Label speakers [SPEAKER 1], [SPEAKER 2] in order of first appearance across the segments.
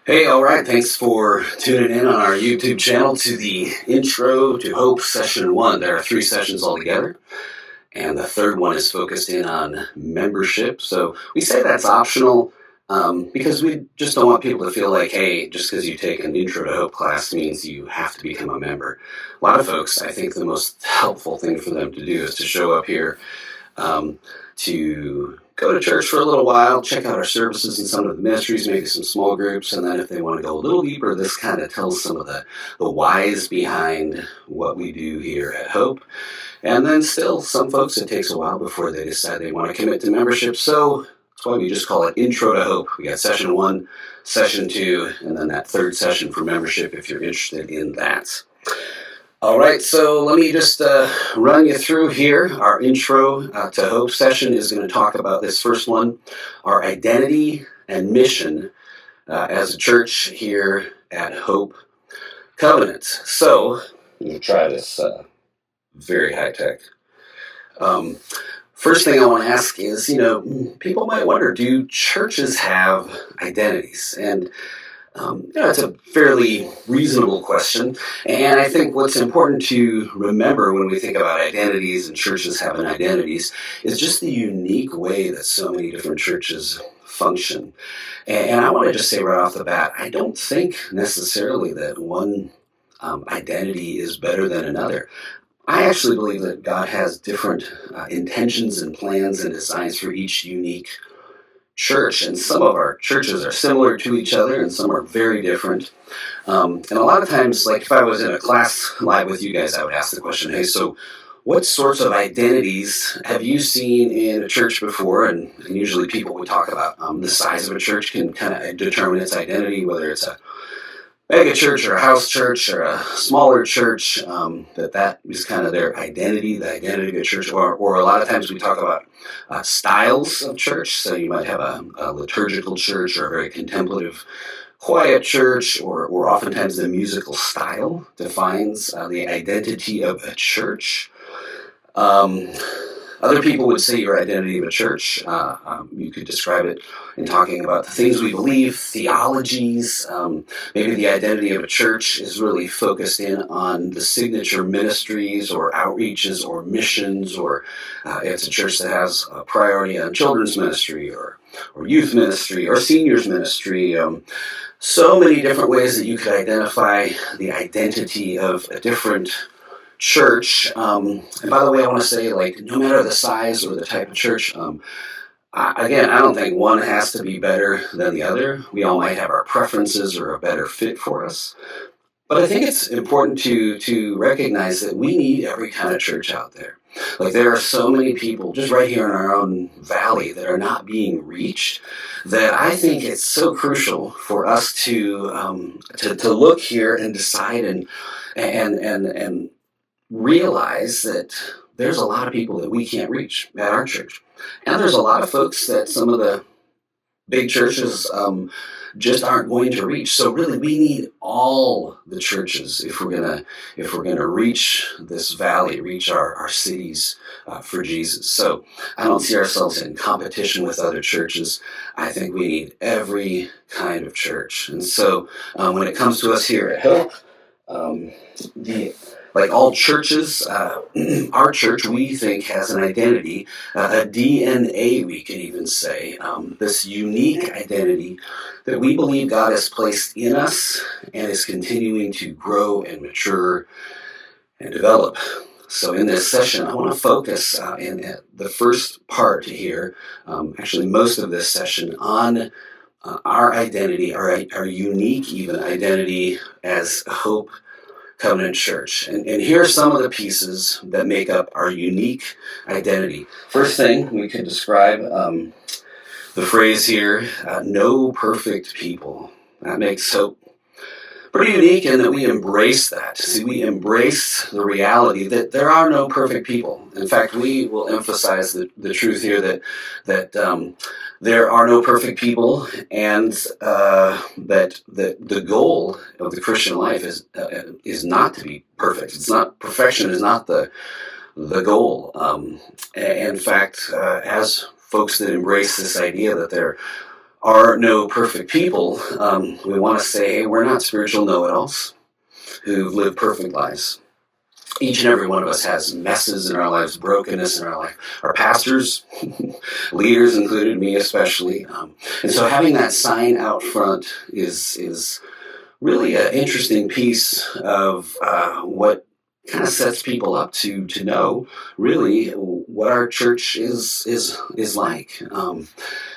[SPEAKER 1] Hey, all right. Thanks for tuning in on our YouTube channel to the Intro to Hope Session 1. There are 3 sessions altogether, and the third one is focused in on membership. So we say that's optional because we just don't want people to feel like, hey, just because you take an Intro to Hope class means you have to become a member. A lot of folks, I think the most helpful thing for them to do is to show up here to go to church for a little while, check out our services and some of the ministries, maybe some small groups, and then if they want to go a little deeper, this kind of tells some of the whys behind what we do here at Hope. And then still, some folks, it takes a while before they decide they want to commit to membership, so that's why we just call it Intro to Hope. We got session 1, session 2, and then that third session for membership if you're interested in that. All right, so let me just run you through here. Our Intro to Hope session is going to talk about this first one, our identity and mission as a church here at Hope Covenant. So, let me try this very high-tech. First thing I want to ask is, people might wonder, do churches have identities? And it's a fairly reasonable question, and I think what's important to remember when we think about identities and churches having identities is just the unique way that so many different churches function. And I want to just say right off the bat, I don't think necessarily that one identity is better than another. I actually believe that God has different intentions and plans and designs for each unique church, and some of our churches are similar to each other and some are very different. And a lot of times, like if I was in a class live with you guys, I would ask the question, hey, so what sorts of identities have you seen in a church before? And usually people would talk about the size of a church can kind of determine its identity, whether it's a mega church or a house church or a smaller church, that is kind of their identity, the identity of a church. Or a lot of times we talk about styles of church. So you might have a liturgical church or a very contemplative, quiet church, or oftentimes the musical style defines the identity of a church. Other people would say your identity of a church, you could describe it in talking about the things we believe, theologies. Maybe the identity of a church is really focused in on the signature ministries or outreaches or missions, or it's a church that has a priority on children's ministry or youth ministry or seniors ministry. So many different ways that you could identify the identity of a different church. And by the way, I want to say, no matter the size or the type of church, I don't think one has to be better than the other. We all might have our preferences or a better fit for us. But I think it's important to recognize that we need every kind of church out there. Like there are so many people just right here in our own valley that are not being reached, that I think it's so crucial for us to look here and decide and realize that there's a lot of people that we can't reach at our church. And there's a lot of folks that some of the big churches just aren't going to reach. So really we need all the churches if we're gonna reach this valley, reach our cities for Jesus. So I don't see ourselves in competition with other churches. I think we need every kind of church. And so when it comes to us here at Hope, like all churches, our church, we think, has an identity, a DNA, we could even say, this unique identity that we believe God has placed in us and is continuing to grow and mature and develop. So in this session, I want to focus in the first part here, actually most of this session, on our identity, our unique even identity as Hope Covenant Church. And here are some of the pieces that make up our unique identity. First thing, we could describe the phrase here, no perfect people. That makes Hope pretty unique in that we embrace that. See, we embrace the reality that there are no perfect people. In fact, we will emphasize the truth here that there are no perfect people, and that the goal of the Christian life is not to be perfect. It's not perfection is not the goal. In fact, as folks that embrace this idea that there are no perfect people. We want to say, hey, we're not spiritual know-it-alls who've lived perfect lives. Each and every one of us has messes in our lives, brokenness in our life. Our pastors, leaders included, me especially. And so having that sign out front is really an interesting piece of what kind of sets people up to know really what our church is like.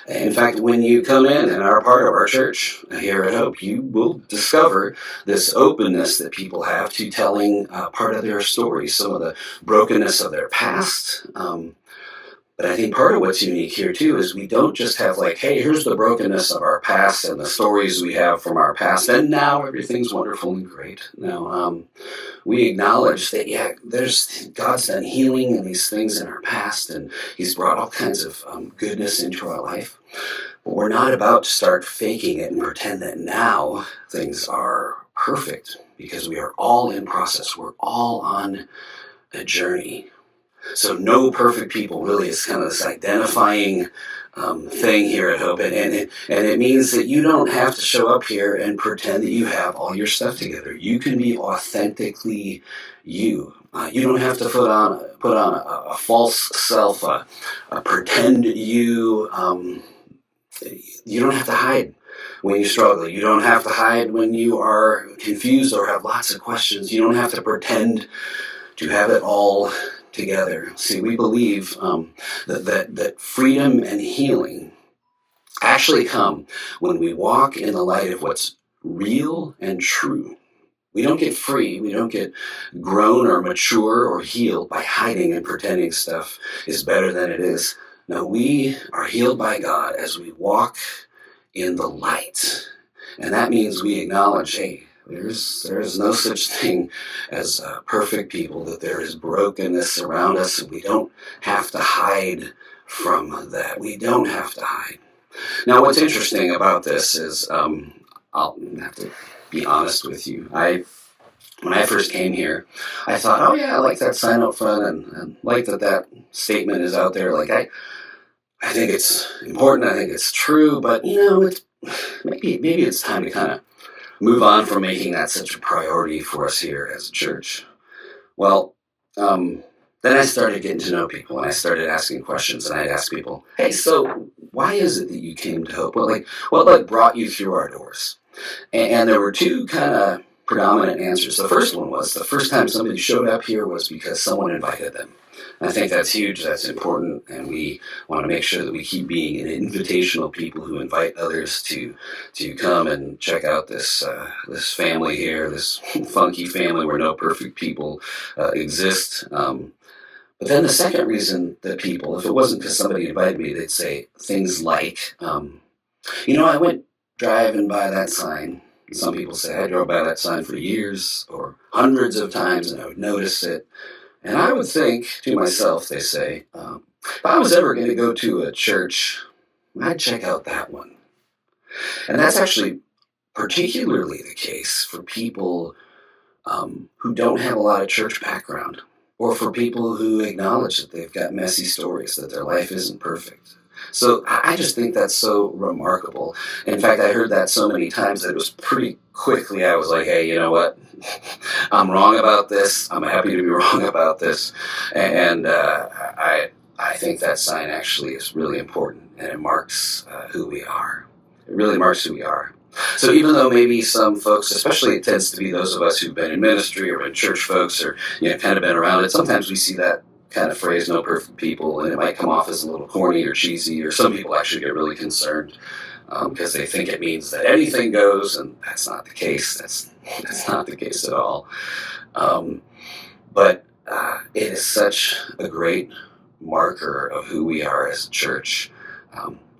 [SPEAKER 1] In fact, when you come in and are a part of our church here at Hope, you will discover this openness that people have to telling part of their story, some of the brokenness of their past. But I think part of what's unique here too is we don't just have like, hey, here's the brokenness of our past and the stories we have from our past, and now everything's wonderful and great. No, we acknowledge that, yeah, there's God's done healing and these things in our past, and He's brought all kinds of goodness into our life. But we're not about to start faking it and pretend that now things are perfect, because we are all in process. We're all on a journey. So no perfect people really is kind of this identifying thing here at Hope. And it means that you don't have to show up here and pretend that you have all your stuff together. You can be authentically you. You don't have to put on a false self, a pretend you. You don't have to hide when you struggle. You don't have to hide when you are confused or have lots of questions. You don't have to pretend to have it all together. See, we believe that freedom and healing actually come when we walk in the light of what's real and true. We don't get free, we don't get grown or mature or healed by hiding and pretending stuff is better than it is. No, we are healed by God as we walk in the light. And that means we acknowledge, hey, there's no such thing as perfect people, that there is brokenness around us, and we don't have to hide from that. We don't have to hide. Now, what's interesting about this is, I'll have to be honest with you. When I first came here, I thought, oh yeah, I like that sign out front, and like that statement is out there. Like I think it's important. I think it's true, but it's maybe it's time to kind of move on from making that such a priority for us here as a church. Well, then I started getting to know people, and I started asking questions, and I'd ask people, hey, so why is it that you came to Hope? What brought you through our doors? And there were two kind of predominant answers. The first one was, the first time somebody showed up here was because someone invited them. I think that's huge, that's important, and we want to make sure that we keep being an invitational people who invite others to come and check out this family here, this funky family where no perfect people exist. But then the second reason that people, if it wasn't because somebody invited me, they'd say things like, I went driving by that sign. Some people say, I drove by that sign for years or hundreds of times, and I would notice it. And I would think to myself, they say, if I was ever going to go to a church, I'd check out that one. And that's actually particularly the case for people who don't have a lot of church background, or for people who acknowledge that they've got messy stories, that their life isn't perfect. So I just think that's so remarkable. In fact, I heard that so many times that it was pretty quickly I was like, hey, you know what? I'm wrong about this. I'm happy to be wrong about this. And I think that sign actually is really important, and it marks who we are. It really marks who we are. So even though maybe some folks, especially it tends to be those of us who've been in ministry or been church folks or kind of been around it, sometimes we see that kind of phrase, no perfect people, and it might come off as a little corny or cheesy, or some people actually get really concerned because they think it means that anything goes, and that's not the case. That's not the case at all. But it is such a great marker of who we are as a church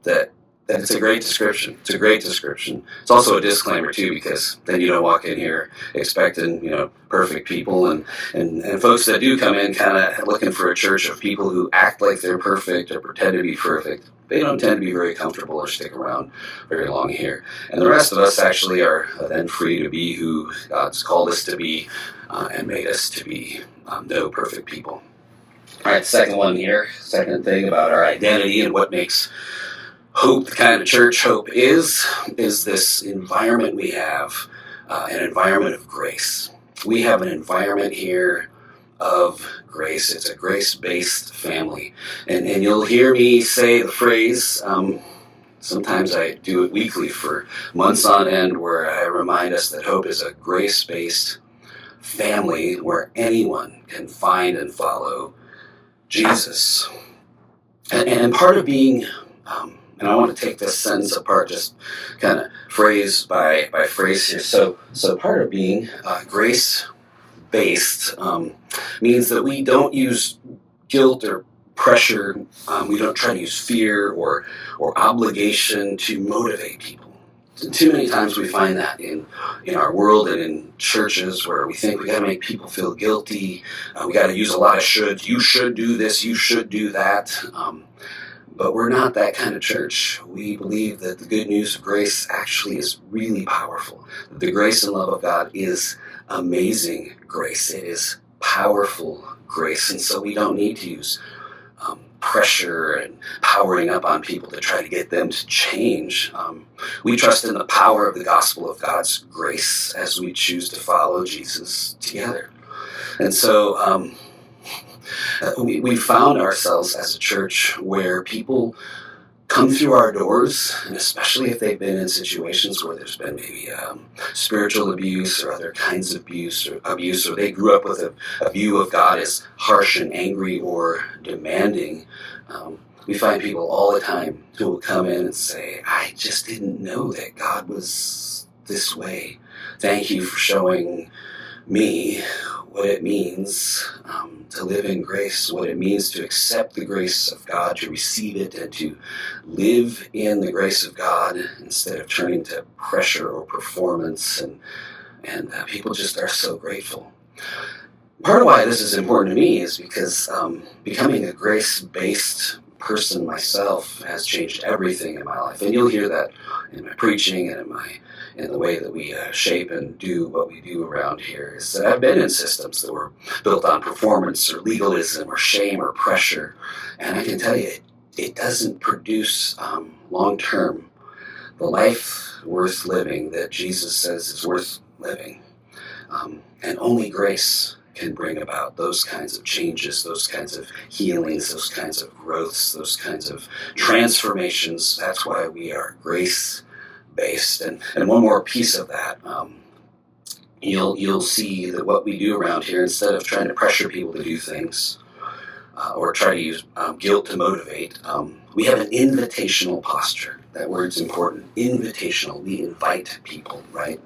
[SPEAKER 1] that it's a great description. It's a great description. It's also a disclaimer too, because then you don't walk in here expecting perfect people, and folks that do come in kind of looking for a church of people who act like they're perfect or pretend to be perfect. They don't tend to be very comfortable or stick around very long here. And the rest of us actually are then free to be who God's called us to be and made us to be. No perfect people. All right, second one here. Second thing about our identity and what makes hope, the kind of church hope is this environment we have, an environment of grace. We have an environment here of grace. It's a grace-based family. And you'll hear me say the phrase, sometimes I do it weekly for months on end, where I remind us that hope is a grace-based family where anyone can find and follow Jesus. And part of being, and I want to take this sentence apart, just kind of phrase by phrase here. So part of being grace-based means that we don't use guilt or pressure. We don't try to use fear or obligation to motivate people. Too many times we find that in our world and in churches, where we think we got to make people feel guilty. We got to use a lot of shoulds. You should do this. You should do that. But we're not that kind of church. We believe that the good news of grace actually is really powerful. The grace and love of God is amazing grace. It is powerful grace. And so we don't need to use pressure and powering up on people to try to get them to change. We trust in the power of the gospel of God's grace as we choose to follow Jesus together. And so we found ourselves as a church where people come through our doors, and especially if they've been in situations where there's been maybe spiritual abuse or other kinds of abuse, or they grew up with a view of God as harsh and angry or demanding. We find people all the time who will come in and say, I just didn't know that God was this way. Thank you for showing me what it means to live in grace, what it means to accept the grace of God, to receive it, and to live in the grace of God instead of turning to pressure or performance. And people just are so grateful. Part of why this is important to me is because becoming a grace-based person myself has changed everything in my life. And you'll hear that in my preaching and in the way that we shape and do what we do around here, is that I've been in systems that were built on performance or legalism or shame or pressure. And I can tell you, it doesn't produce long-term the life worth living that Jesus says is worth living. And only grace can bring about those kinds of changes, those kinds of healings, those kinds of growths, those kinds of transformations. That's why we are grace-based. And one more piece of that, you'll see that what we do around here, instead of trying to pressure people to do things or try to use guilt to motivate, we have an invitational posture. That word's important. Invitational. We invite people, right?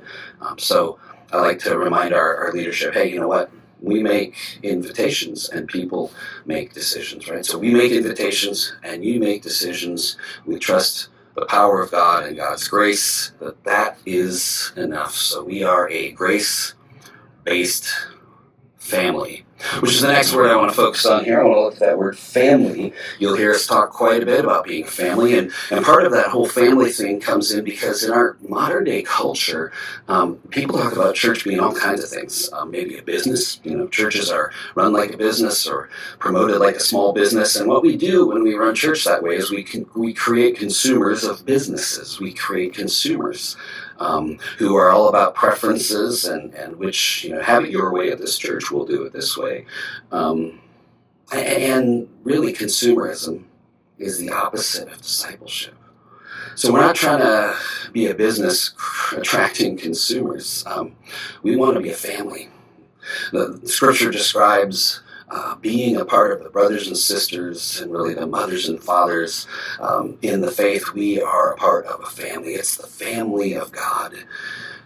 [SPEAKER 1] So I like to remind our leadership, hey, you know what? We make invitations and people make decisions, right? So we make invitations and you make decisions. We trust the power of God and God's grace, that is enough. So we are a grace-based family, which is the next word I want to focus on here. I want to look at that word family. You'll hear us talk quite a bit about being a family, and part of that whole family thing comes in because in our modern day culture, people talk about church being all kinds of things. Maybe a business. Churches are run like a business or promoted like a small business, and what we do when we run church that way is we create consumers of businesses. We create consumers who are all about preferences and which, have it your way at this church, we'll do it this way. And really, consumerism is the opposite of discipleship. So we're not trying to be a business attracting consumers. We want to be a family. The scripture describes being a part of the brothers and sisters and really the mothers and fathers in the faith. We are a part of a family. It's the family of God.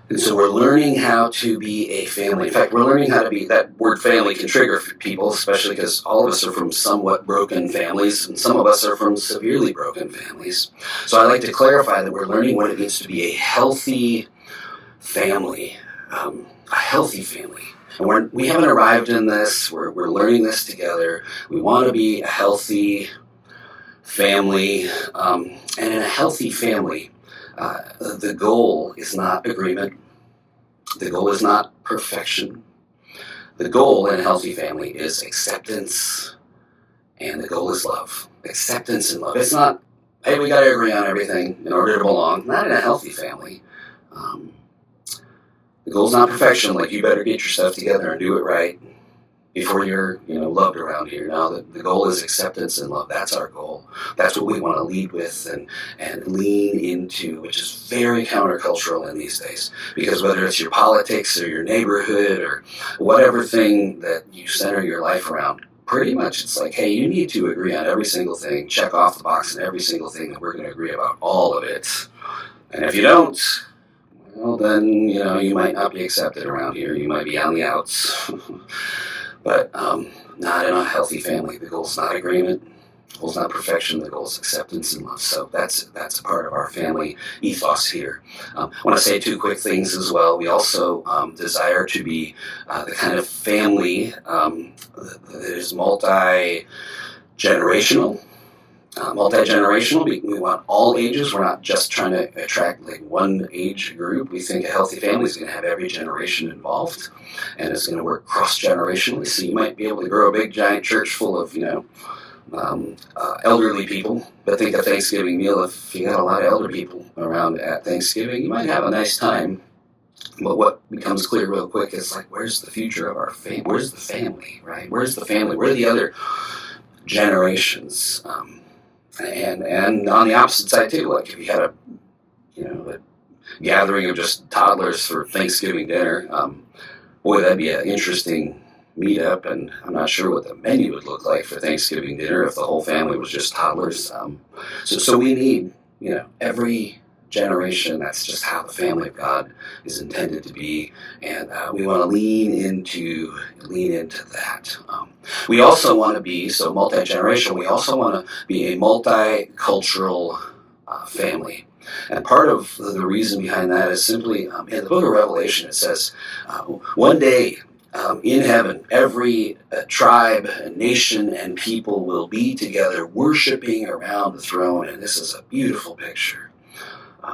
[SPEAKER 1] And so we're learning how to be a family. In fact, we're learning how to be, that word family can trigger people, especially because all of us are from somewhat broken families, and some of us are from severely broken families. So I like to clarify that we're learning what it means to be a healthy family, a healthy family. And we haven't arrived in this. We're learning this together. We want to be a healthy family. And in a healthy family, the goal is not agreement. The goal is not perfection. The goal in a healthy family is acceptance, and the goal is love. Acceptance and love. It's not hey, we got to agree on everything in order to belong. Not in a healthy family. Um, the goal's not perfection. Like, you better get your stuff together and do it right before you're, loved around here. No, the goal is acceptance and love. That's our goal. That's what we want to lead with and lean into, which is very countercultural in these days. Because whether it's your politics or your neighborhood or whatever thing that you center your life around, pretty much it's like, hey, you need to agree on every single thing, check off the box on every single thing that we're going to agree about, all of it. And if you don't, well, then, you might not be accepted around here. You might be on the outs. But not in a healthy family. The goal's not agreement. The goal's not perfection. The goal's acceptance and love. So that's a part of our family ethos here. I want to say two quick things as well. We also desire to be the kind of family that is multi-generational. We want all ages. We're not just trying to attract like one age group. We think a healthy family is going to have every generation involved, and it's going to work cross-generationally. So you might be able to grow a big giant church full of elderly people, but think a Thanksgiving meal, if you got a lot of elder people around at Thanksgiving, you might have a nice time. But what becomes clear real quick is like, where's the future of our family? Where's the family, right? Where's the family? Where are the other generations? And on the opposite side too, like if you had a gathering of just toddlers for Thanksgiving dinner, boy, that'd be an interesting meetup, and I'm not sure what the menu would look like for Thanksgiving dinner if the whole family was just toddlers. So we need, every generation. That's just how the family of God is intended to be, and we want to lean into that. We also want to be multi-generational. We also want to be a multicultural family. And part of the reason behind that is simply, in the book of Revelation, it says, one day in heaven, every tribe, nation, and people will be together worshiping around the throne. And this is a beautiful picture.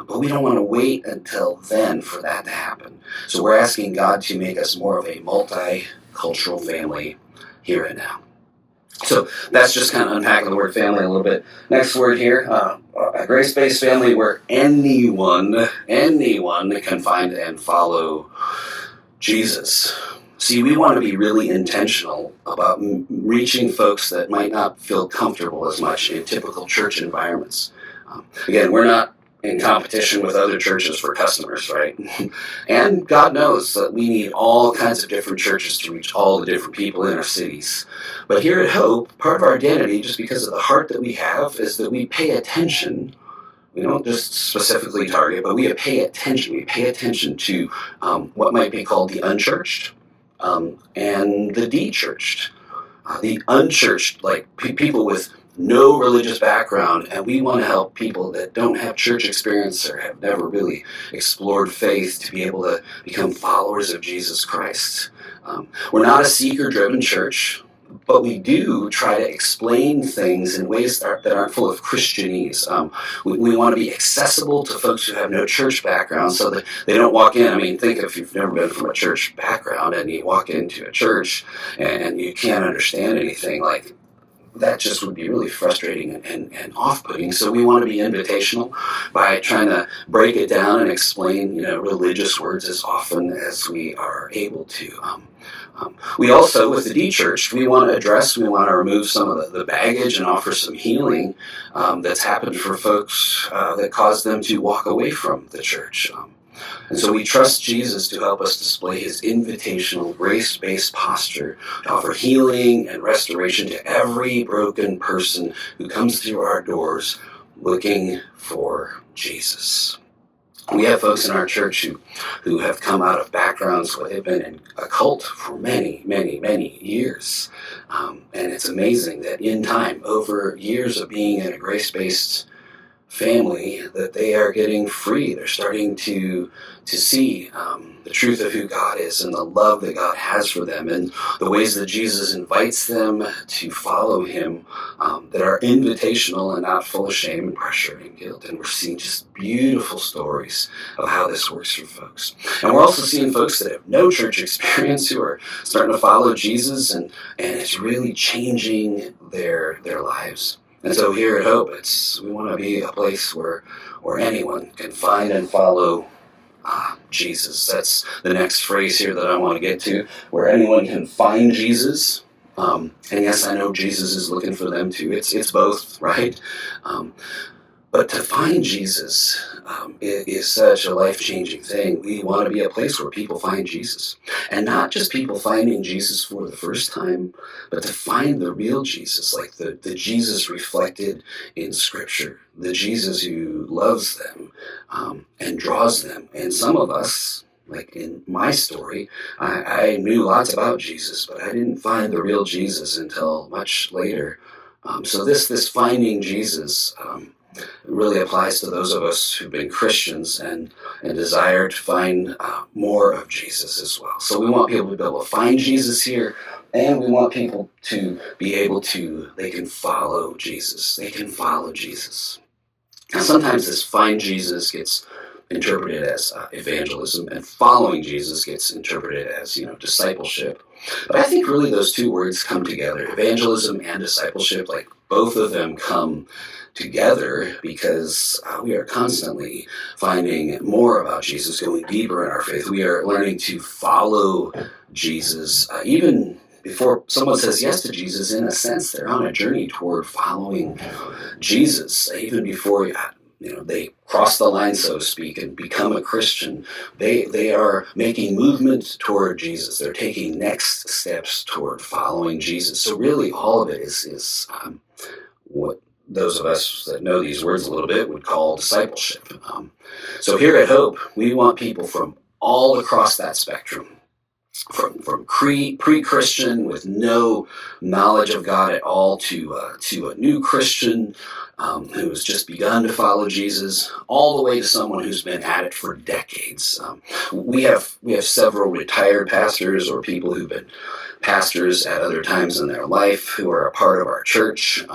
[SPEAKER 1] But we don't want to wait until then for that to happen. So we're asking God to make us more of a multicultural family here and now. So that's just kind of unpacking the word family a little bit. Next word here, a grace-based family where anyone can find and follow Jesus. See, we want to be really intentional about reaching folks that might not feel comfortable as much in typical church environments. Again, we're not in competition with other churches for customers, right? And God knows that we need all kinds of different churches to reach all the different people in our cities. But here at Hope, part of our identity, just because of the heart that we have, is that we pay attention. We don't just specifically target, but we pay attention. We pay attention to what might be called the unchurched and the de-churched. The unchurched, like people with no religious background, and we want to help people that don't have church experience or have never really explored faith to be able to become followers of Jesus Christ. We're not a seeker-driven church, but we do try to explain things in ways that aren't full of Christianese. We want to be accessible to folks who have no church background so that they don't walk in. I mean, think if you've never been from a church background and you walk into a church and you can't understand anything, like that just would be really frustrating and off-putting. So we want to be invitational by trying to break it down and explain, religious words as often as we are able to. We also, with the de-church, we want to remove some of the baggage and offer some healing that's happened for folks that caused them to walk away from the church. And so we trust Jesus to help us display his invitational, grace-based posture to offer healing and restoration to every broken person who comes through our doors looking for Jesus. We have folks in our church who have come out of backgrounds where they've been in a cult for many, many, many years. And it's amazing that in time, over years of being in a grace-based family, that they are getting free. They're starting to see the truth of who God is and the love that God has for them and the ways that Jesus invites them to follow him that are invitational and not full of shame and pressure and guilt. And we're seeing just beautiful stories of how this works for folks. And we're also seeing folks that have no church experience who are starting to follow Jesus, and it's really changing their lives. And so here at Hope, we want to be a place where anyone can find and follow Jesus. That's the next phrase here that I want to get to, where anyone can find Jesus. And yes, I know Jesus is looking for them too. It's both, right? But to find Jesus is such a life-changing thing. We want to be a place where people find Jesus. And not just people finding Jesus for the first time, but to find the real Jesus, like the Jesus reflected in Scripture, the Jesus who loves them and draws them. And some of us, like in my story, I knew lots about Jesus, but I didn't find the real Jesus until much later. So this finding Jesus really applies to those of us who've been Christians and desire to find more of Jesus as well. So we want people to be able to find Jesus here, and we want people to be able to, they can follow Jesus. They can follow Jesus. Now sometimes this find Jesus gets interpreted as evangelism, and following Jesus gets interpreted as, discipleship. But I think really those two words come together, evangelism and discipleship, like both of them come together because we are constantly finding more about Jesus, going deeper in our faith. We are learning to follow Jesus, even before someone says yes to Jesus. In a sense, they're on a journey toward following Jesus, even before they cross the line, so to speak, and become a Christian. They are making movement toward Jesus. They're taking next steps toward following Jesus. So really, all of it is what those of us that know these words a little bit would call discipleship. So here at Hope, we want people from all across that spectrum, from pre-Christian with no knowledge of God at all to a new Christian who has just begun to follow Jesus, all the way to someone who's been at it for decades. We have several retired pastors or people who've been pastors at other times in their life who are a part of our church.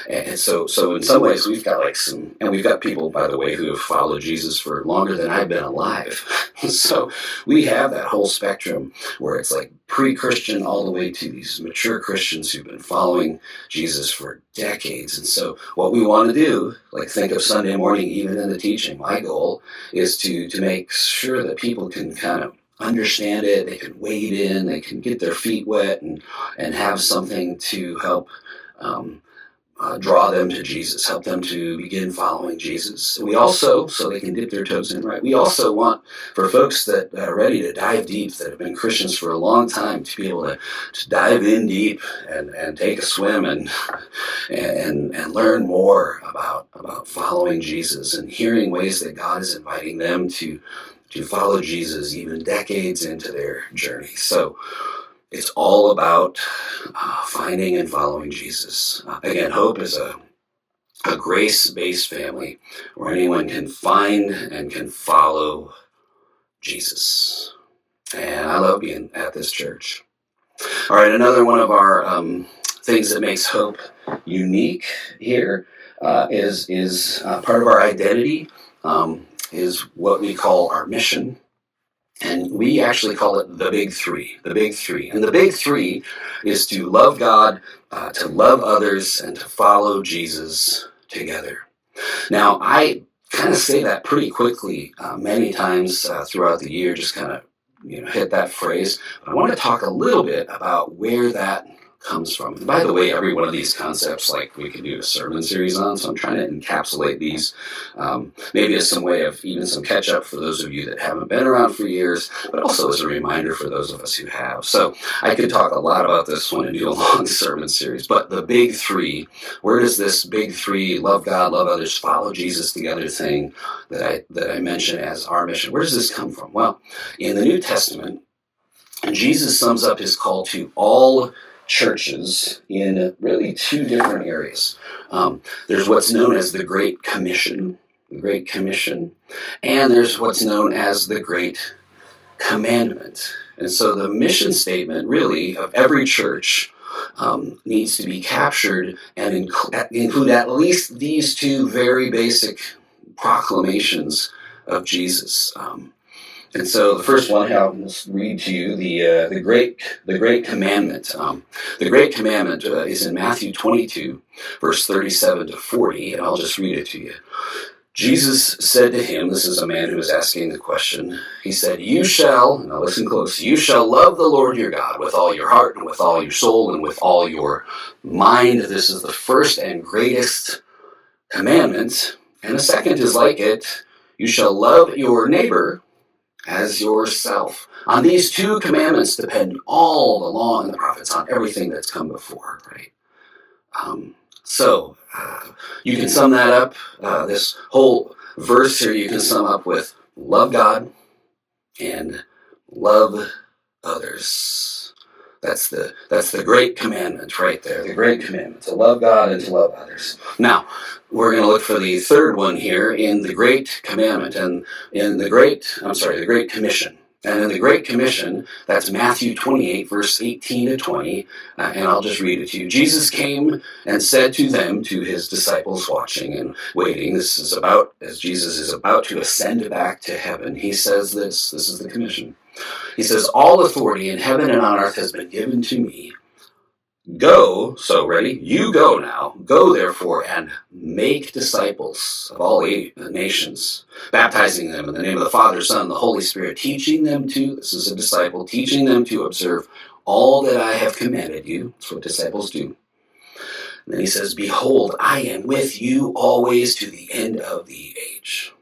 [SPEAKER 1] And so in some ways we've got and we've got people, by the way, who have followed Jesus for longer than I've been alive. So we have that whole spectrum where it's like pre-Christian all the way to these mature Christians who've been following Jesus for decades. And so what we want to do, like think of Sunday morning, even in the teaching, my goal is to make sure that people can kind of understand it, they can wade in, they can get their feet wet and have something to help draw them to Jesus, help them to begin following Jesus. We also, so they can dip their toes in, right? We also want for folks that are ready to dive deep, that have been Christians for a long time, to be able to dive in deep and take a swim and learn more about following Jesus and hearing ways that God is inviting them to follow Jesus even decades into their journey. So it's all about finding and following Jesus. Again, Hope is a grace-based family where anyone can find and can follow Jesus. And I love being at this church. All right, another one of our things that makes Hope unique here is part of our identity is what we call our mission. And we actually call it the Big Three. The Big Three. And the Big Three is to love God, to love others, and to follow Jesus together. Now, I kind of say that pretty quickly many times throughout the year, just kind of hit that phrase. But I want to talk a little bit about where that comes from. And by the way, every one of these concepts, like we could do a sermon series on, so I'm trying to encapsulate these maybe as some way of even some catch up for those of you that haven't been around for years, but also as a reminder for those of us who have. So I could talk a lot about this one and do a long sermon series, but the Big Three, where does this Big Three, love God, love others, follow Jesus together thing that I mentioned as our mission, where does this come from? Well, in the New Testament, Jesus sums up his call to all churches in really two different areas. There's what's known as the Great Commission, and there's what's known as the Great Commandment. And so the mission statement, really, of every church needs to be captured and include at least these two very basic proclamations of Jesus. And so the first one, I'll just read to you the great commandment. The great commandment is in Matthew 22, verse 37 to 40, and I'll just read it to you. Jesus said to him, this is a man who was asking the question, he said, you shall, now listen close, you shall love the Lord your God with all your heart and with all your soul and with all your mind. This is the first and greatest commandment. And the second is like it, you shall love your neighbor as yourself. On these two commandments depend all the law and the prophets, on everything that's come before, right? So you can sum that up, this whole verse here, you can sum up with love God and love others. That's the great commandment right there, the great commandment, to love God and to love others. Now, we're going to look for the third one here in the great commandment, and in the great commission. And in the Great Commission, that's Matthew 28, verse 18 to 20, and I'll just read it to you. Jesus came and said to them, to his disciples watching and waiting, this is about, as Jesus is about to ascend back to heaven, he says this is the commission. He says, all authority in heaven and on earth has been given to me. Go, so ready, you go now, go therefore and make disciples of all nations, baptizing them in the name of the Father, Son, and the Holy Spirit, teaching them to, this is a disciple, teaching them to observe all that I have commanded you. That's what disciples do. And then he says, behold, I am with you always to the end of the age.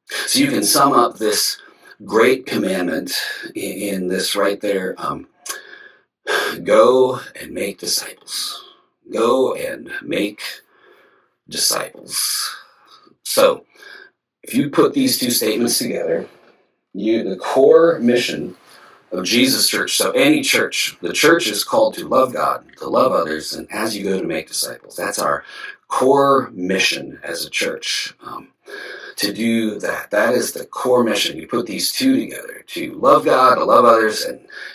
[SPEAKER 1] So you can sum up this great commandment in this right there. Go and make disciples. Go and make disciples. So, if you put these two statements together, the core mission of Jesus Church, so any church, the church is called to love God, to love others, and as you go to make disciples. That's our core mission as a church. To do that. That is the core mission. You put these two together, to love God, to love others,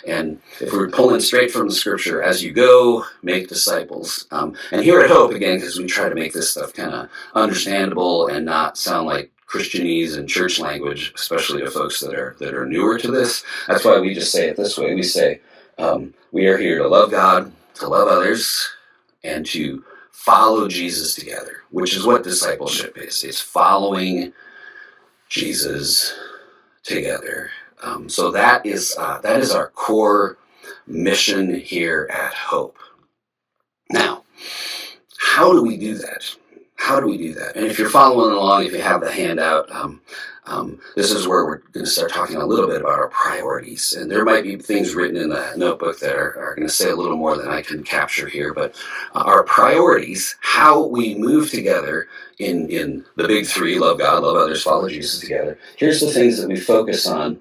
[SPEAKER 1] and if we're pulling straight from the scripture, as you go, make disciples. And here at Hope, again, because we try to make this stuff kind of understandable and not sound like Christianese and church language, especially to folks that are newer to this, that's why we just say it this way. We say, we are here to love God, to love others, and to follow Jesus together, which is what discipleship is. It's following Jesus together. So that is our core mission here at Hope. Now, how do we do that? How do we do that? And if you're following along, if you have the handout, this is where we're going to start talking a little bit about our priorities. And there might be things written in the notebook that are going to say a little more than I can capture here. But our priorities, how we move together in the big three, love God, love others, follow Jesus together. Here's the things that we focus on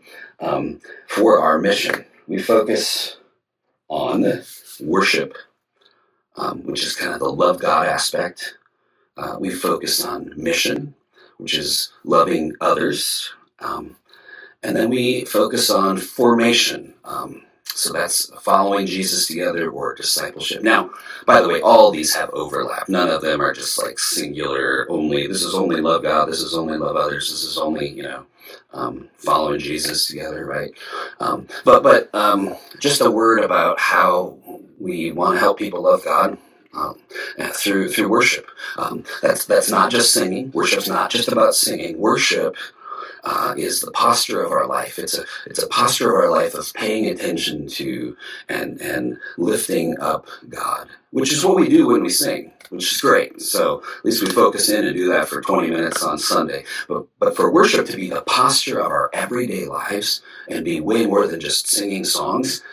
[SPEAKER 1] for our mission. We focus on worship, which is kind of the love God aspect. We focus on mission, which is loving others. And then we focus on formation. So that's following Jesus together or discipleship. Now, by the way, all these have overlap. None of them are just like singular, only, this is only love God, this is only love others, this is only, following Jesus together, right? But just a word about how we want to help people love God. Through worship. That's not just singing. Worship's not just about singing. Worship is the posture of our life. It's a posture of our life of paying attention to and lifting up God, which is what we do when we sing, which is great. So at least we focus in and do that for 20 minutes on Sunday. But for worship to be the posture of our everyday lives and be way more than just singing songs,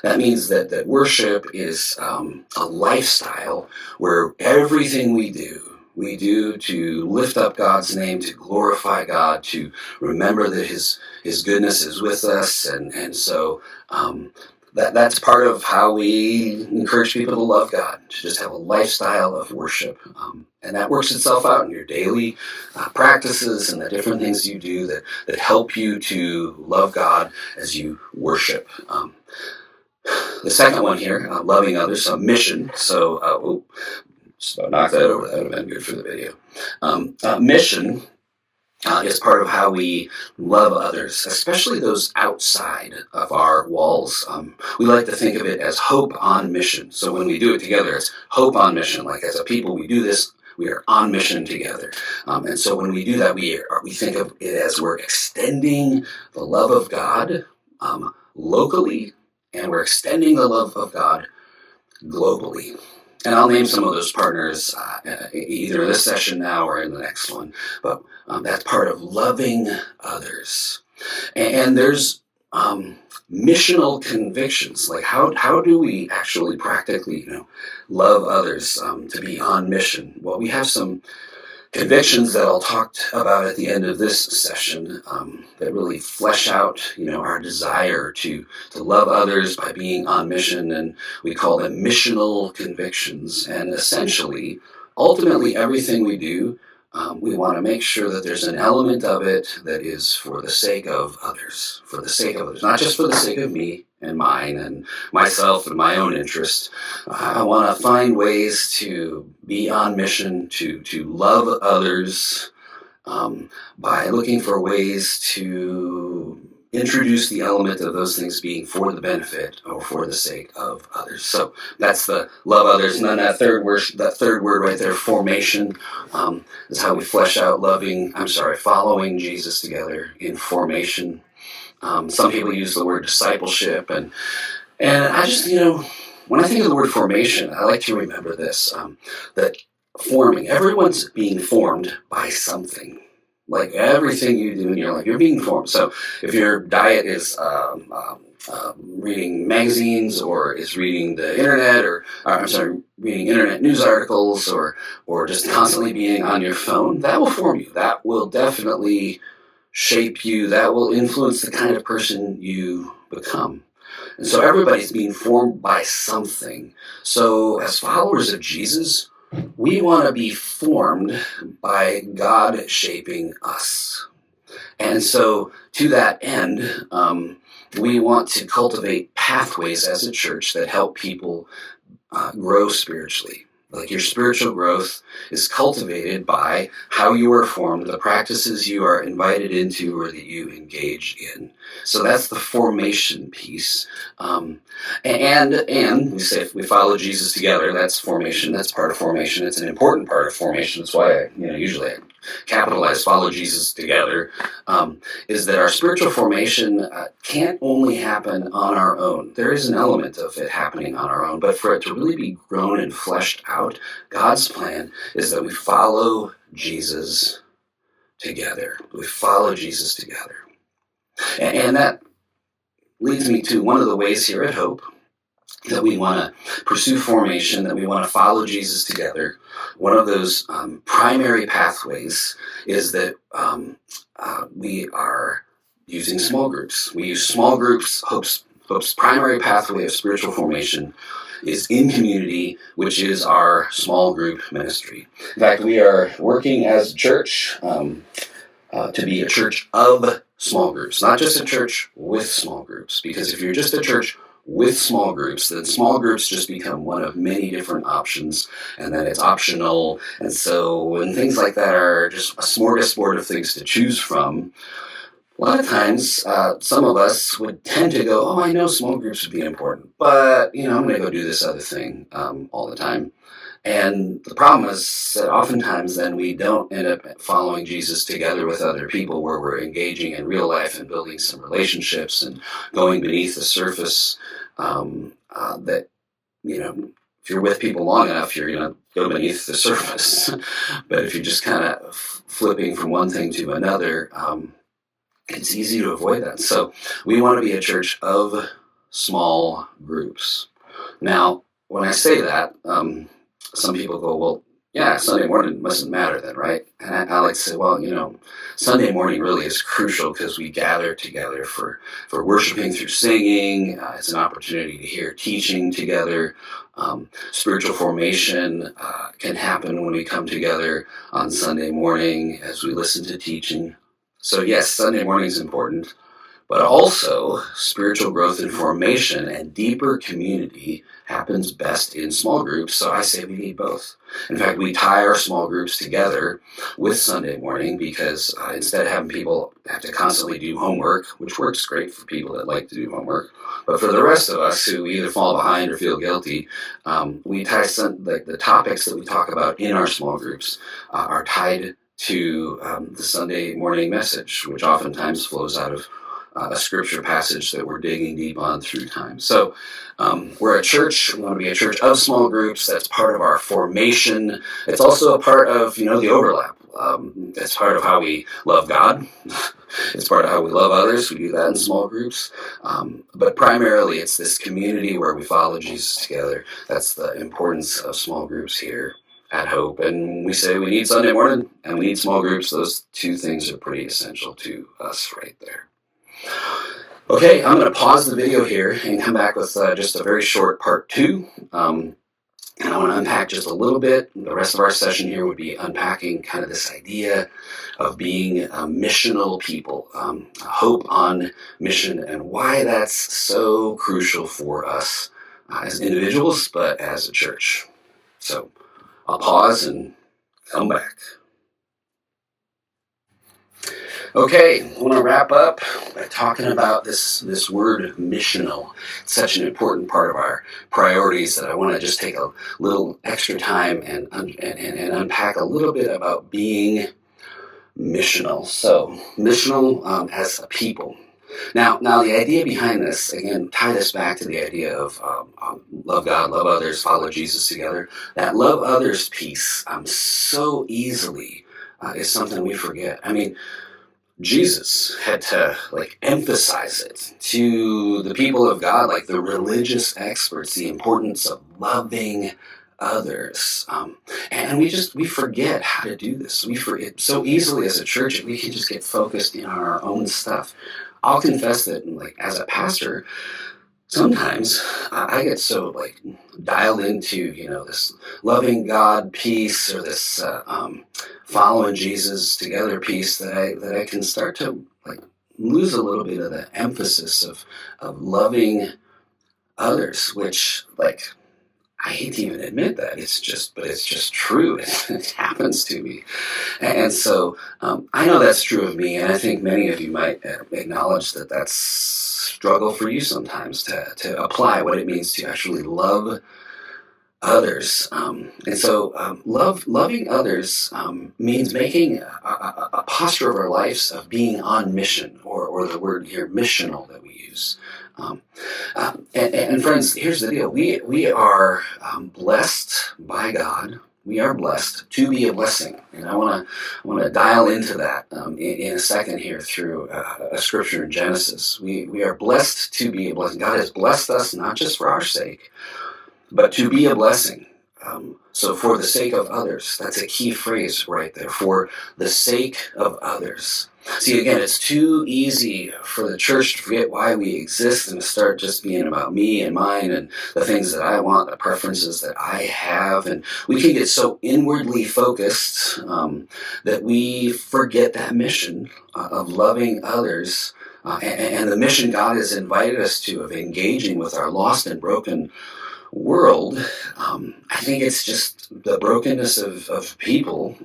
[SPEAKER 1] that means that worship is a lifestyle where everything we do to lift up God's name, to glorify God, to remember that His goodness is with us, and so that's part of how we encourage people to love God, to just have a lifestyle of worship, and that works itself out in your daily practices and the different things you do that help you to love God as you worship. The second one here, loving others, so mission. So knock that over. That would have been good for the video. Mission It's part of how we love others, especially those outside of our walls. We like to think of it as hope on mission. So when we do it together, it's hope on mission. Like as a people, we do this. We are on mission together, and so when we do that, we think of it as we're extending the love of God locally, and we're extending the love of God globally. And I'll name some of those partners either in this session now or in the next one. But that's part of loving others. And there's missional convictions. Like how do we actually practically, love others to be on mission? Well, we have some convictions that I'll talk about at the end of this session that really flesh out, our desire to love others by being on mission, and we call them missional convictions. And essentially, ultimately, everything we do, we want to make sure that there's an element of it that is for the sake of others, not just for the sake of me and mine and myself and my own interest. I want to find ways to be on mission, to love others by looking for ways to introduce the element of those things being for the benefit or for the sake of others. So that's the love others. And then that third word right there, formation, is how we flesh out following Jesus together in formation. Some people use the word discipleship, and I just, when I think of the word formation, I like to remember this, that everyone's being formed by something. Like everything you do in your life, you're being formed. So if your diet is reading magazines or is reading the internet reading internet news articles or just constantly being on your phone, that will form you. That will definitely shape you. That will influence the kind of person you become. And so everybody's being formed by something. So as followers of Jesus, we want to be formed by God shaping us. And so to that end, we want to cultivate pathways as a church that help people grow spiritually. Like your spiritual growth is cultivated by how you are formed, the practices you are invited into or that you engage in. So that's the formation piece. And we say if we follow Jesus together, that's formation. That's part of formation. It's an important part of formation. That's why I usually capitalize follow Jesus together, is that our spiritual formation can't only happen on our own. There is an element of it happening on our own, but for it to really be grown and fleshed out, God's plan is that we follow Jesus together. We follow Jesus together. And that leads me to one of the ways here at Hope that we want to pursue formation, that we want to follow Jesus together. One of those primary pathways is that we are using small groups. We use small groups. Hope's primary pathway of spiritual formation is in community, which is our small group ministry. In fact, we are working as a church to be a church of small groups, not just a church with small groups. Because if you're just a church with small groups, then small groups just become one of many different options, and then it's optional. And so when things like that are just a smorgasbord of things to choose from, a lot of times some of us would tend to go, oh, I know small groups would be important, but I'm going to go do this other thing all the time. And the problem is that oftentimes then we don't end up following Jesus together with other people where we're engaging in real life and building some relationships and going beneath the surface that, if you're with people long enough, you're going to go beneath the surface. But if you're just kind of flipping from one thing to another, it's easy to avoid that. So we want to be a church of small groups. Now, when I say that, some people go, well, yeah, Sunday morning mustn't matter then, right? And I like to say, well, Sunday morning really is crucial because we gather together for worshiping through singing. It's an opportunity to hear teaching together. Spiritual formation can happen when we come together on Sunday morning as we listen to teaching. So yes, Sunday morning is important, But also, spiritual growth and formation and deeper community happens best in small groups, so I say we need both. In fact, we tie our small groups together with Sunday morning because instead of having people have to constantly do homework, which works great for people that like to do homework, but for the rest of us who either fall behind or feel guilty, we tie the topics that we talk about in our small groups are tied to the Sunday morning message, which oftentimes flows out of a scripture passage that we're digging deep on through time. So we're a church. We want to be a church of small groups. That's part of our formation. It's also a part of, the overlap. It's part of how we love God. It's part of how we love others. We do that in small groups. But primarily, it's this community where we follow Jesus together. That's the importance of small groups here at Hope. And we say we need Sunday morning and we need small groups. Those two things are pretty essential to us right there. Okay, I'm going to pause the video here and come back with just a very short part 2. And I want to unpack just a little bit. The rest of our session here would be unpacking kind of this idea of being a missional people, hope on mission, and why that's so crucial for us as individuals, but as a church. So I'll pause and come back. Okay, I want to wrap up by talking about this word missional. It's such an important part of our priorities that I want to just take a little extra time and unpack a little bit about being missional. So, missional as a people. Now, the idea behind this, again, tie this back to the idea of love God, love others, follow Jesus together. That love others piece so easily is something we forget. I mean, Jesus had to emphasize it to the people of God, like the religious experts, the importance of loving others. And we forget how to do this. We forget so easily as a church. We can just get focused in on our own stuff. I'll confess that, as a pastor, sometimes I get so dialed into this loving God piece or this following Jesus together piece that I can start to lose a little bit of the emphasis of loving others, which I hate to even admit that it's just true. It happens to me, and so I know that's true of me, and I think many of you might acknowledge that that's struggle for you sometimes to apply what it means to actually love others. And so loving others means making a posture of our lives of being on mission, or the word here, missional, that we use. And friends, here's the deal. We are blessed by God. We are blessed to be a blessing. And I want to dial into that in a second here through a scripture in Genesis. We are blessed to be a blessing. God has blessed us not just for our sake, but to be a blessing. So for the sake of others, that's a key phrase right there, for the sake of others. See, again, it's too easy for the church to forget why we exist and to start just being about me and mine and the things that I want, the preferences that I have. And we can get so inwardly focused that we forget that mission of loving others and the mission God has invited us to, of engaging with our lost and broken world. I think it's just the brokenness of people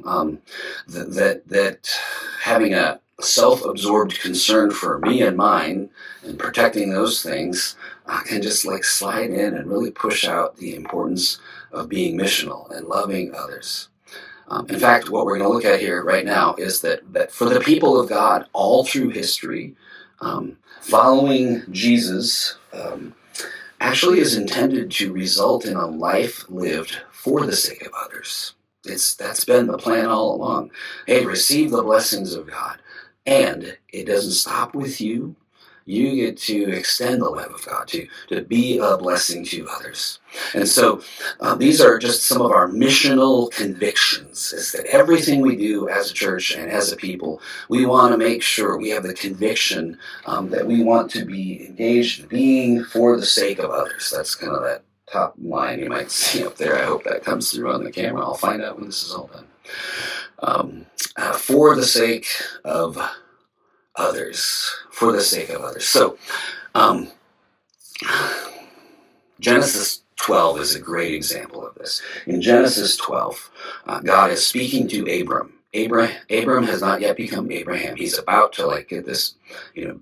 [SPEAKER 1] that having a self-absorbed concern for me and mine and protecting those things can just slide in and really push out the importance of being missional and loving others. In fact, what we're going to look at here right now is that for the people of God all through history, following Jesus actually is intended to result in a life lived for the sake of others. That's been the plan all along. Hey, receive the blessings of God. And it doesn't stop with you. You get to extend the love of God, to be a blessing to others. And so these are just some of our missional convictions, is that everything we do as a church and as a people, we want to make sure we have the conviction that we want to be engaged in being for the sake of others. That's kind of that top line you might see up there. I hope that comes through on the camera. I'll find out when this is all done. For the sake of others, for the sake of others. So, um, Genesis 12 is a great example of this. In Genesis 12, God is speaking to Abram. Abram has not yet become Abraham. He's about to get this,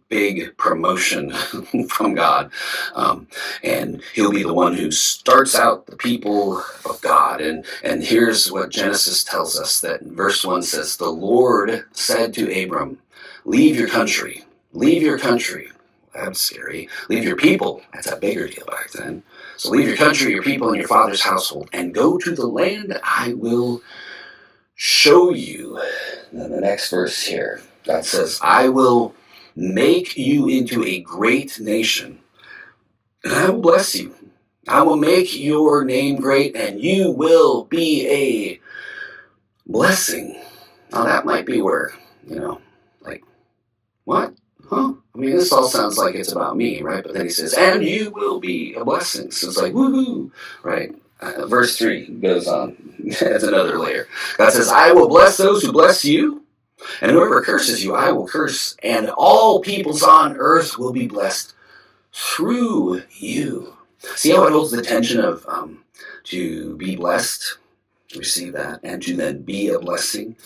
[SPEAKER 1] big promotion from God, and he'll be the one who starts out the people of God. And here's what Genesis tells us: that verse 1 says, "The Lord said to Abram, leave your country, leave your country." That's scary. Leave your people. That's a bigger deal back then. So leave your country, your people, and your father's household, and go to the land that I will show you. And then the next verse here, God says, "I will make you into a great nation, and I will bless you. I will make your name great, and you will be a blessing." Now that might be where, what? Huh? I mean, this all sounds like it's about me, right? But then he says, "and you will be a blessing." So it's like, woohoo, right? Verse 3 goes on. That's another layer. God says, "I will bless those who bless you, and whoever curses you, I will curse, and all peoples on earth will be blessed through you." See how it holds the tension of to be blessed, to receive that, and to then be a blessing.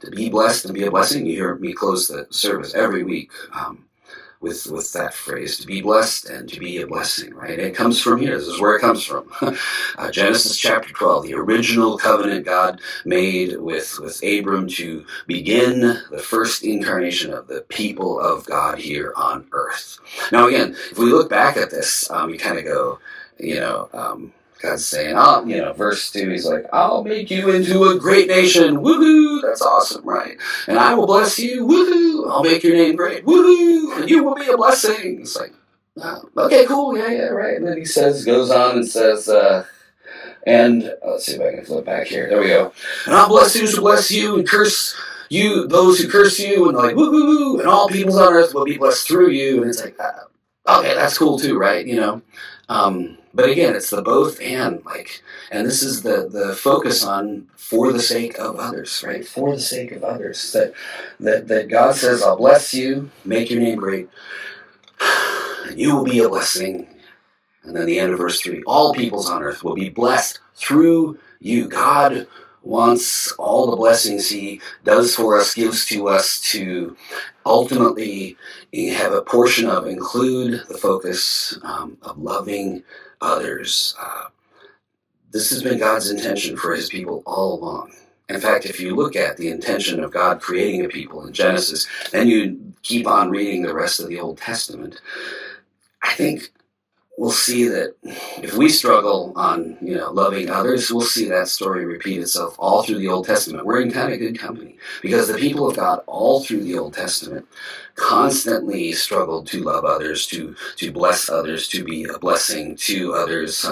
[SPEAKER 1] To be blessed and be a blessing. You hear me close the service every week with that phrase, to be blessed and to be a blessing, right? And it comes from here. This is where it comes from. Genesis chapter 12, the original covenant God made with Abram to begin the first incarnation of the people of God here on earth. Now again, if we look back at this, you kind of go, God's saying, verse 2, he's like, "I'll make you into a great nation. Woohoo! That's awesome, right? And I will bless you. Woohoo! I'll make your name great. Woohoo! And you will be a blessing." It's like, okay, cool. Yeah, right. And then he goes on and says, and let's see if I can flip back here. There we go. "And I'll bless those who bless you, and curse you, those who curse you." And like, woohoo! "And all peoples on earth will be blessed through you." And it's like, okay, that's cool too, right? But again, it's the both and, and this is the focus on for the sake of others, right? For the sake of others. That God says, "I'll bless you, make your name great, and you will be a blessing." And then the end of verse 3, "All peoples on earth will be blessed through you." God wants all the blessings he does for us, gives to us, to ultimately have a portion of, include the focus of loving others. This has been God's intention for his people all along. In fact, if you look at the intention of God creating a people in Genesis, then you keep on reading the rest of the Old Testament, I think we'll see that if we struggle on, loving others, we'll see that story repeat itself all through the Old Testament. We're in kind of good company, because the people of God all through the Old Testament constantly struggled to love others, to bless others, to be a blessing to others.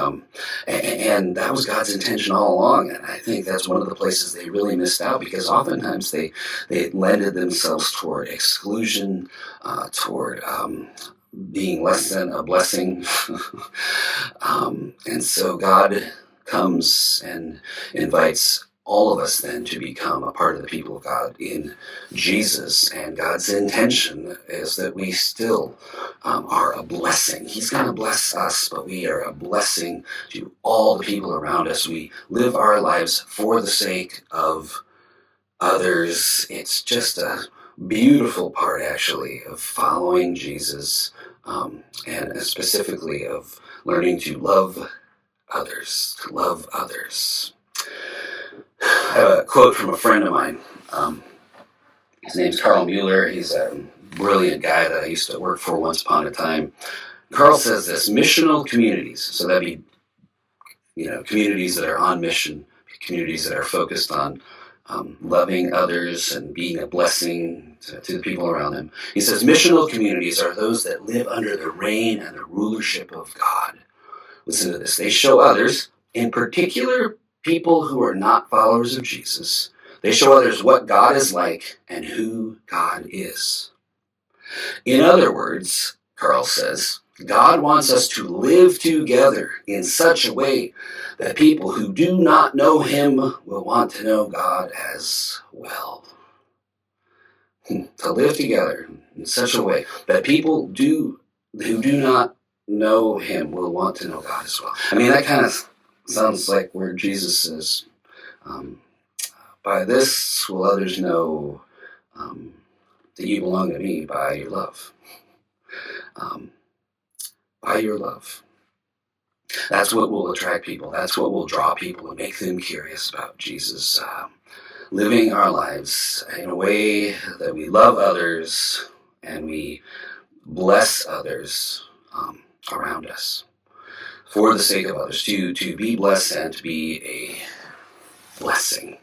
[SPEAKER 1] And that was God's intention all along. And I think that's one of the places they really missed out, because oftentimes they lended themselves toward exclusion, toward being less than a blessing. And so God comes and invites all of us then to become a part of the people of God in Jesus. And God's intention is that we still are a blessing. He's going to bless us, but we are a blessing to all the people around us. We live our lives for the sake of others. It's just a beautiful part, actually, of following Jesus, and specifically of learning to love others, I have a quote from a friend of mine. His name's Carl Mueller. He's a brilliant guy that I used to work for once upon a time. Carl says this: missional communities, so that'd be, communities that are on mission, communities that are focused on loving others and being a blessing to the people around them. He says, missional communities are those that live under the reign and the rulership of God. Listen to this. They show others, in particular people who are not followers of Jesus, they show others what God is like and who God is. In other words, Carl says, God wants us to live together in such a way that people who do not know him will want to know God as well. To live together, in such a way that people who do not know him will want to know God as well. I mean, that kind of sounds like where Jesus says, by this will others know that you belong to me, by your love. By your love. That's what will attract people. That's what will draw people and make them curious about Jesus. Living our lives in a way that we love others and we bless others around us for the sake of others, to be blessed and to be a blessing.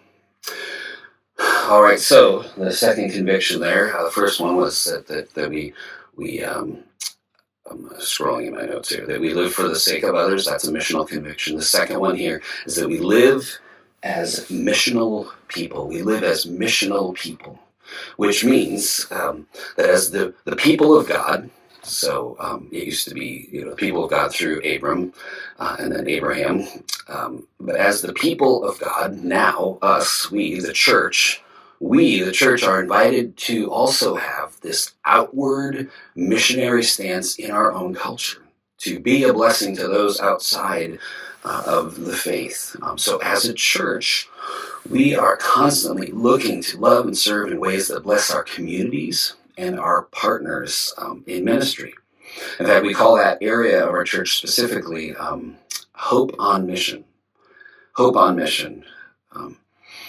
[SPEAKER 1] All right, so the second conviction there, the first one was that we I'm scrolling in my notes here, that we live for the sake of others. That's a missional conviction. The second one here is that we live as missional people. We live as missional people, which means that as the people of God, so it used to be, the people of God through Abram and then Abraham, but as the people of God, now us, we, the church, are invited to also have this outward missionary stance in our own culture, to be a blessing to those outside of the faith. So as a church, we are constantly looking to love and serve in ways that bless our communities and our partners in ministry. In fact, we call that area of our church specifically Hope on Mission. Hope on Mission.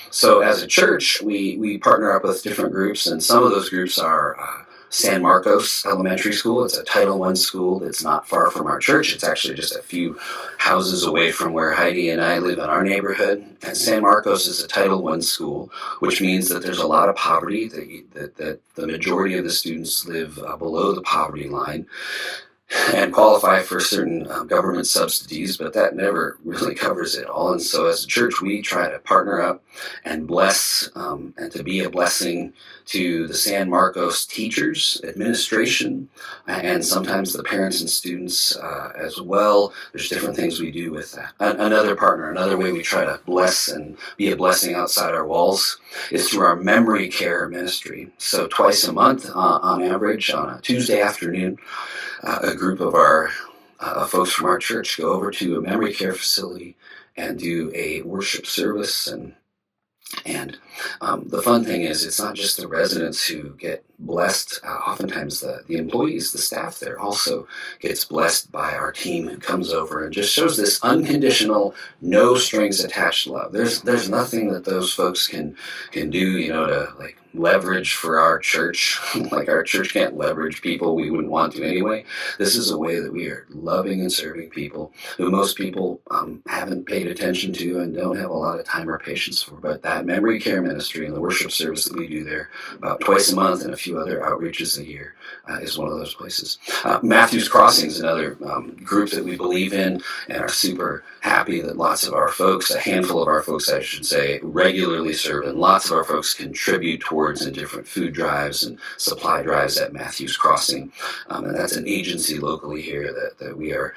[SPEAKER 1] So as a church, we partner up with different groups, and some of those groups are San Marcos Elementary School. It's a Title I school that's not far from our church. It's actually just a few houses away from where Heidi and I live in our neighborhood. And San Marcos is a Title I school, which means that there's a lot of poverty, that the majority of the students live below the poverty line and qualify for certain government subsidies, but that never really covers it all. And so as a church, we try to partner up and bless and to be a blessing to the San Marcos teachers, administration, and sometimes the parents and students as well. There's different things we do with that. Another way we try to bless and be a blessing outside our walls is through our memory care ministry. So twice a month on average on a Tuesday afternoon, a group of our folks from our church go over to a memory care facility and do a worship service. And the fun thing is, it's not just the residents who get blessed. Oftentimes the employees, the staff there also gets blessed by our team who comes over and just shows this unconditional, no strings attached love. There's nothing that those folks can do, to like leverage for our church. Like our church can't leverage people we wouldn't want to anyway. This is a way that we are loving and serving people who most people haven't paid attention to and don't have a lot of time or patience for. But that memory care ministry and the worship service that we do there about twice a month and a few other outreaches a year is one of those places. Matthew's Crossing is another group that we believe in and are super happy that lots of our folks, a handful of our folks I should say, regularly serve, and lots of our folks contribute towards in different food drives and supply drives at Matthew's Crossing. And that's an agency locally here that we are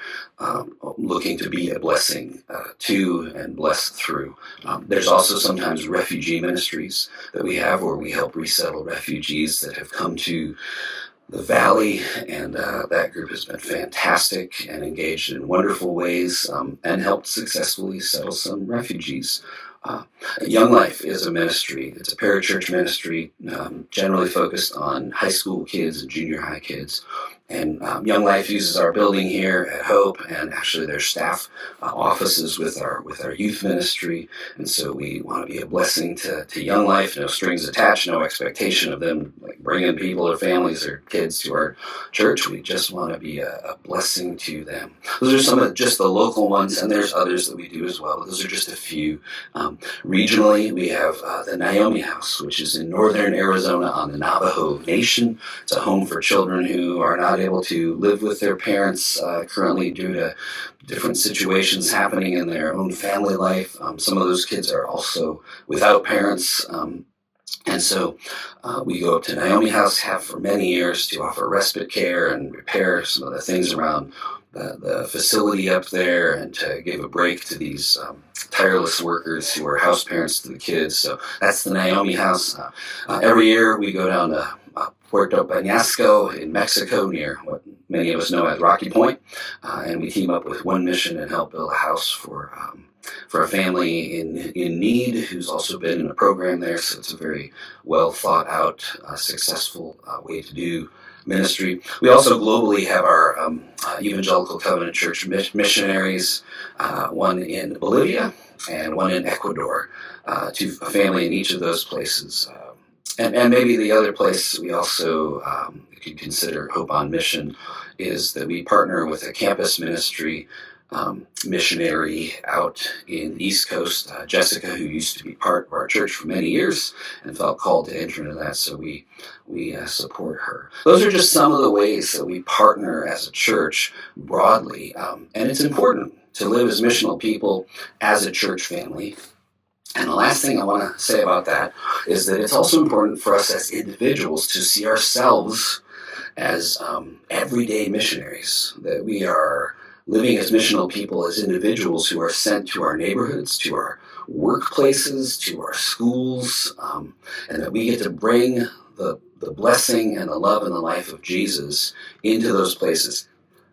[SPEAKER 1] looking to be a blessing to and blessed through. There's also sometimes refugee ministries that we have where we help resettle refugees that have come to the Valley, and that group has been fantastic and engaged in wonderful ways and helped successfully settle some refugees. Young Life is a ministry. It's a parachurch ministry, generally focused on high school kids and junior high kids. And Young Life uses our building here at Hope, and actually their staff offices with our youth ministry. And so we want to be a blessing to Young Life. No strings attached, no expectation of them like bringing people or families or kids to our church. We just want to be a blessing to them. Those are some of just the local ones, and there's others that we do as well, but those are just a few. Regionally, we have the Naomi House, which is in northern Arizona on the Navajo Nation. It's a home for children who are not able to live with their parents currently due to different situations happening in their own family life. Some of those kids are also without parents. And so we go up to Naomi House, have for many years, to offer respite care and repair some of the things around the facility up there, and to give a break to these tireless workers who are house parents to the kids. So that's the Naomi House. Every year we go down to Puerto Peñasco in Mexico, near what many of us know as Rocky Point, and we team up with One Mission and help build a house for a family in need who's also been in a program there. So it's a very well thought out, successful way to do ministry. We also globally have our Evangelical Covenant Church missionaries, one in Bolivia and one in Ecuador, to a family in each of those places. And maybe the other place we also could consider Hope on Mission is that we partner with a campus ministry missionary out in the East Coast, Jessica, who used to be part of our church for many years and felt called to enter into that, so we support her. Those are just some of the ways that we partner as a church broadly, and it's important to live as missional people as a church family. And the last thing I want to say about that is that it's also important for us as individuals to see ourselves as everyday missionaries, that we are living as missional people, as individuals who are sent to our neighborhoods, to our workplaces, to our schools, and that we get to bring the blessing and the love and the life of Jesus into those places.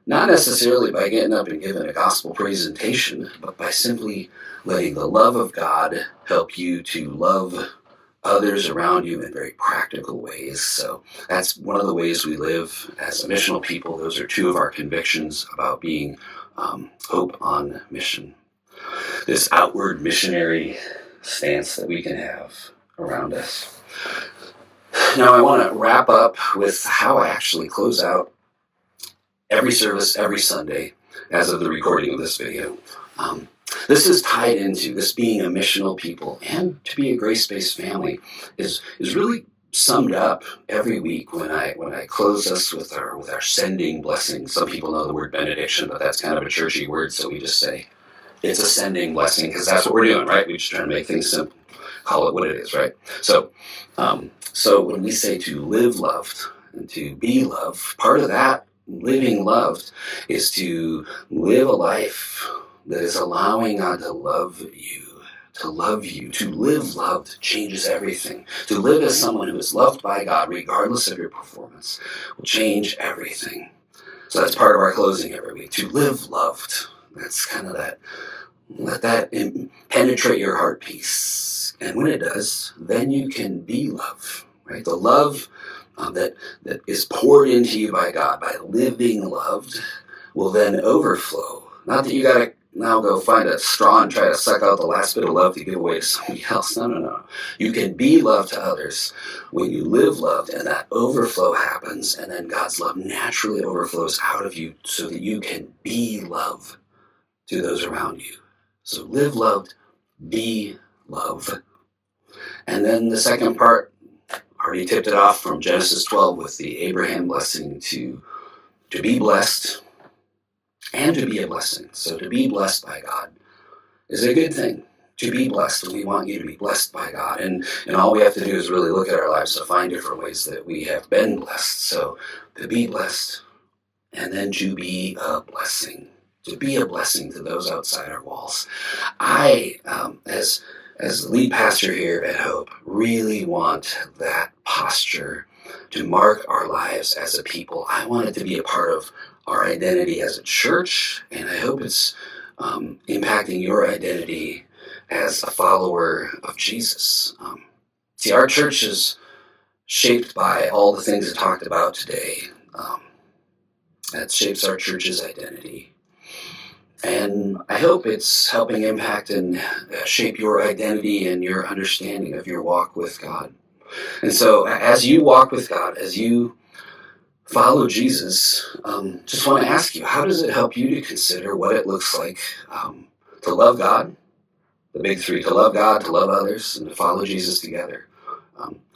[SPEAKER 1] Not necessarily by getting up and giving a gospel presentation, but by simply letting the love of God help you to love others around you in very practical ways. So that's one of the ways we live as a missional people. Those are two of our convictions about being Hope on Mission. This outward missionary stance that we can have around us. Now I want to wrap up with how I actually close out every service, every Sunday, as of the recording of this video. This is tied into this being a missional people and to be a grace-based family is really summed up every week when I close us with our sending blessing. Some people know the word benediction, but that's kind of a churchy word, so we just say it's a sending blessing because that's what we're doing, right? We're just trying to make things simple, call it what it is, right? So when we say to live loved and to be loved, part of that living loved is to live a life that is allowing God to love you. To love you, to live loved changes everything. To live as someone who is loved by God, regardless of your performance, will change everything. So that's part of our closing every week. To live loved. That's kind of that. Let that penetrate your heart piece. And when it does, then you can be love. Right? The love that is poured into you by God, by living loved, will then overflow. Not that you got to now go find a straw and try to suck out the last bit of love to give away to somebody else. No. You can be love to others when you live loved, and that overflow happens, and then God's love naturally overflows out of you so that you can be love to those around you. So live loved, be love. And then the second part, already tipped it off from Genesis 12 with the Abraham blessing to be blessed and to be a blessing. So to be blessed by God is a good thing. To be blessed, and we want you to be blessed by God. And all we have to do is really look at our lives to find different ways that we have been blessed. So to be blessed, and then to be a blessing. To be a blessing to those outside our walls. I, as the lead pastor here at Hope, really want that posture to mark our lives as a people. I want it to be a part of our identity as a church, and I hope it's impacting your identity as a follower of Jesus. See, our church is shaped by all the things I talked about today. That shapes our church's identity. And I hope it's helping impact and shape your identity and your understanding of your walk with God. And so as you walk with God, as you follow Jesus, just want to ask you, how does it help you to consider what it looks like to love God, the big three, to love God, to love others, and to follow Jesus together?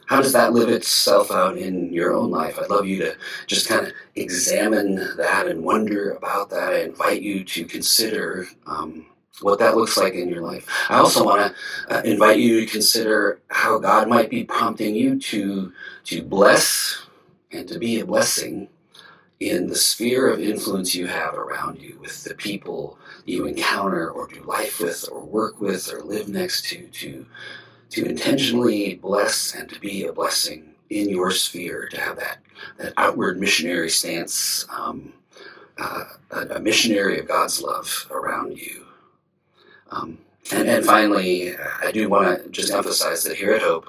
[SPEAKER 1] How does that live itself out in your own life? I'd love you to just kind of examine that and wonder about that. I invite you to consider what that looks like in your life. I also want to invite you to consider how God might be prompting you to bless and to be a blessing in the sphere of influence you have around you, with the people you encounter or do life with or work with or live next to intentionally bless and to be a blessing in your sphere to have that outward missionary stance, a missionary of God's love around you. And finally, I do want to just emphasize that here at Hope,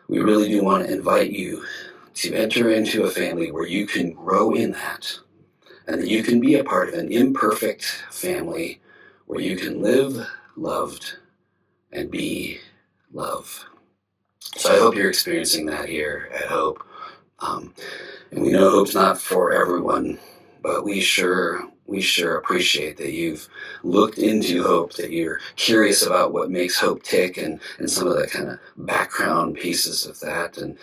[SPEAKER 1] we really do want to invite you to enter into a family where you can grow in that, and that you can be a part of an imperfect family where you can live loved and be love. So I hope you're experiencing that here at Hope. And we know Hope's not for everyone, but we sure appreciate that you've looked into Hope, that you're curious about what makes Hope tick and some of the kind of background pieces of that. And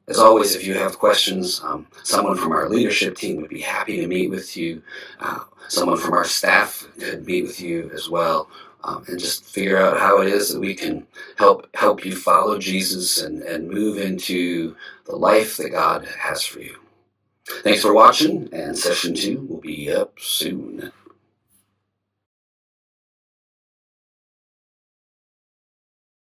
[SPEAKER 1] as always, if you have questions, someone from our leadership team would be happy to meet with you. Someone from our staff could meet with you as well, and just figure out how it is that we can help you follow Jesus and move into the life that God has for you. Thanks for watching, and session 2 will be up soon.